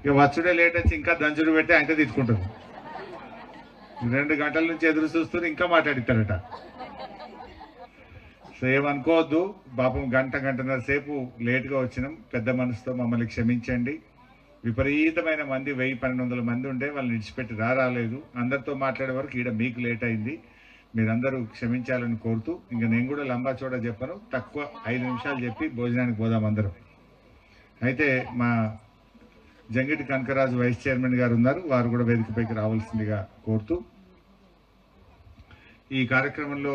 ఇక వచ్చుడే లేట్ వచ్చి ఇంకా దంచుడు పెట్టి ఆయన తీసుకుంటారు. 2 గంటల నుంచి ఎదురు చూస్తూ ఇంకా మాట్లాడిస్తారట. సో ఏమనుకోవద్దు, పాపం గంటన్నర సేపు లేట్గా వచ్చినాం. పెద్ద మనసుతో మమ్మల్ని క్షమించండి. విపరీతమైన మంది 1000-1200 మంది ఉంటే వాళ్ళని విడిచిపెట్టి రాలేదు. అందరితో మాట్లాడే వరకు ఈడ మీకు లేట్ అయింది. మీరందరూ క్షమించాలని కోరుతూ ఇంకా నేను కూడా లంబా చోట చెప్పను, తక్కువ 5 నిమిషాలు చెప్పి భోజనానికి పోదాం అందరం. అయితే మా జంగిటి కనకరాజు వైస్ చైర్మన్ గారు ఉన్నారు, వారు కూడా వేదికపైకి రావాల్సిందిగా కోరుతూ ఈ కార్యక్రమంలో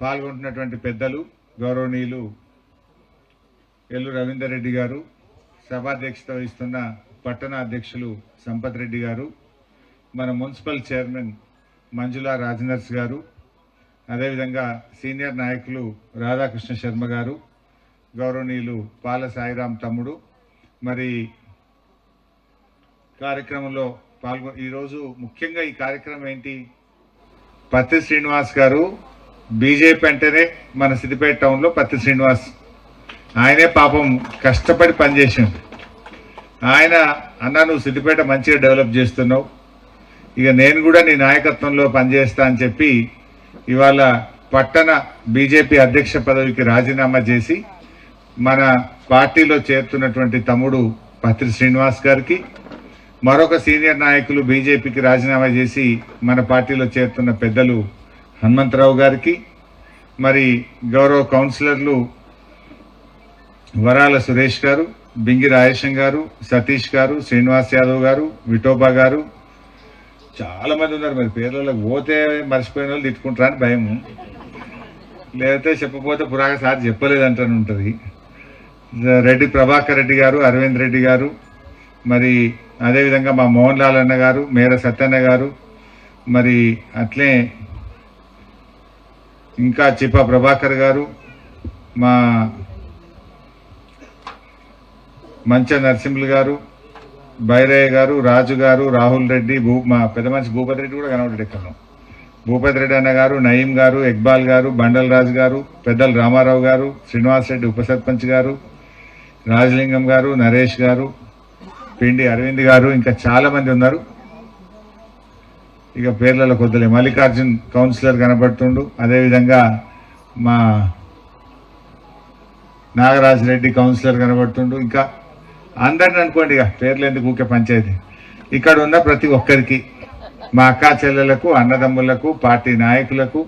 పాల్గొంటున్నటువంటి పెద్దలు గౌరవనీయులు ఎల్లు రవీందర్ రెడ్డి గారు, సభాధ్యక్షత వహిస్తున్న పట్టణ అధ్యక్షులు సంపత్ రెడ్డి గారు, మన మున్సిపల్ చైర్మన్ మంజులా రాజనర్స్ గారు, అదేవిధంగా సీనియర్ నాయకులు రాధాకృష్ణ శర్మ గారు, గౌరవనీయులు పాల సాయిరాం తమ్ముడు, మరి కార్యక్రమంలో ఈరోజు ముఖ్యంగా ఈ కార్యక్రమం ఏంటి, పత్తి శ్రీనివాస్ గారు బీజేపీ అంటేనే మన సిద్దిపేట టౌన్లో పత్తి శ్రీనివాస్ ఆయనే పాపం కష్టపడి పనిచేసిండు. ఆయన అన్నా నువ్వు సిద్దిపేట మంచిగా డెవలప్ చేస్తున్నావు, ఇక నేను కూడా నీ నాయకత్వంలో పనిచేస్తా అని చెప్పి ఇవాళ పట్టణ బీజేపీ అధ్యక్ష పదవికి రాజీనామా చేసి మన పార్టీలో చేరుతున్నటువంటి తమ్ముడు పత్రి శ్రీనివాస్ గారికి, మరొక సీనియర్ నాయకులు బీజేపీకి రాజీనామా చేసి మన పార్టీలో చేరుతున్న పెద్దలు హనుమంతరావు గారికి, మరి గౌరవ కౌన్సిలర్లు వరాల సురేష్ గారు, బింగి రాయేశం గారు, సతీష్ గారు, శ్రీనివాస్ యాదవ్ గారు, విఠోబా గారు, చాలా మంది ఉన్నారు. మరి పేర్లలో పోతే మర్చిపోయిన వాళ్ళు తిట్టుకుంటారని భయము, లేకపోతే చెప్పపోతే పురాగా సార్ చెప్పలేదంటని ఉంటుంది. రెడ్డి ప్రభాకర్ రెడ్డి గారు, అరవింద్ రెడ్డి గారు, మరి అదేవిధంగా మా మోహన్ లాల్ అన్న గారు, మేర సత్యన్న గారు, మరి అట్లే ఇంకా చిప్ప ప్రభాకర్ గారు, మా మంచ నరసింహులు గారు, బైరయ్య గారు, రాజు గారు, రాహుల్ రెడ్డి, మా పెద్ద మనిషి భూపతి రెడ్డి కూడా కనబడ్డాడు ఎక్కడ, భూపతి రెడ్డి అన్న గారు, నయీం గారు, ఇక్బాల్ గారు, బండల్ రాజు గారు, పెద్దలు రామారావు గారు, శ్రీనివాస్ రెడ్డి ఉప సర్పంచ్ గారు, రాజలింగం గారు, నరేష్ గారు, పిండి అరవింద్ గారు, ఇంకా చాలా మంది ఉన్నారు. ఇక పేర్లలో కొద్దిలే. మల్లికార్జున్ కౌన్సిలర్ కనబడుతుండు, అదేవిధంగా మా నాగరాజ్ రెడ్డి కౌన్సిలర్ కనబడుతుండు, ఇంకా అందరిని అనుకోండి, ఇక పేర్లు ఎందుకు ఊకే పంచాయతీ. ఇక్కడ ఉన్న ప్రతి ఒక్కరికి, మా అక్కా చెల్లెలకు, అన్నదమ్ములకు, పార్టీ నాయకులకు,